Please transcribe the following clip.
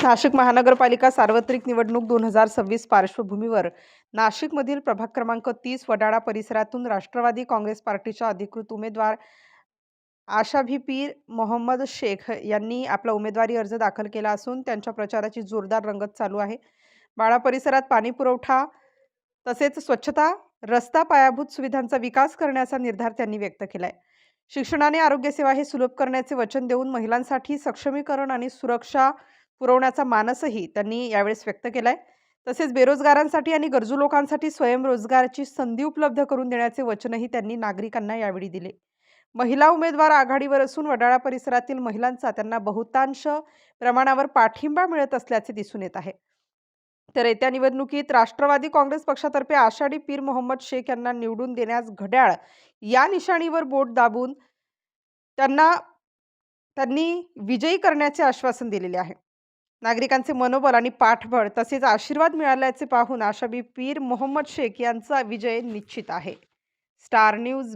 नाशिक महानगरपालिका सार्वत्रिक निवडणूक 2026 पार्श्वभूमीवर नाशिकमधील प्रभाग क्रमांक 30 वडाळा परिसरातून राष्ट्रवादी काँग्रेस पार्टीच्या अधिकृत उमेदवार आशाभी पीर मोहम्मद शेख यांनी आपला उमेदवारी अर्ज दाखल केला असून त्यांच्या प्रचाराची जोरदार रंगत चालू आहे. बाळा परिसरात पाणी पुरवठा तसेच स्वच्छता, रस्ता, पायाभूत सुविधांचा विकास करण्याचा निर्धार त्यांनी व्यक्त केलाय. शिक्षणाने आरोग्य सेवा हे सुलभ करण्याचे वचन देऊन महिलांसाठी सक्षमीकरण आणि सुरक्षा पुरवण्याचा मानसही त्यांनी यावेळेस व्यक्त केलाय. तसेच बेरोजगारांसाठी आणि गरजू लोकांसाठी स्वयंरोजगाराची संधी उपलब्ध करून देण्याचे वचनही त्यांनी नागरिकांना यावेळी दिले. महिला उमेदवार आघाडीवर असून वडाळा परिसरातील महिलांचा त्यांना बहुतांश प्रमाणावर पाठिंबा मिळत असल्याचे दिसून येत आहे. तर येत्या निवडणुकीत राष्ट्रवादी काँग्रेस पक्षातर्फे आषाढी पीर मोहम्मद शेख यांना निवडून देण्यास घड्याळ या निशाणीवर बोट दाबून त्यांनी विजयी करण्याचे आश्वासन दिलेले आहे. नागरिकांचे मनोबल आणि पाठबळ तसेच आशीर्वाद मिळाल्याचे पाहून आशाबी पीर मोहम्मद शेख यांचा विजय निश्चित आहे. Star news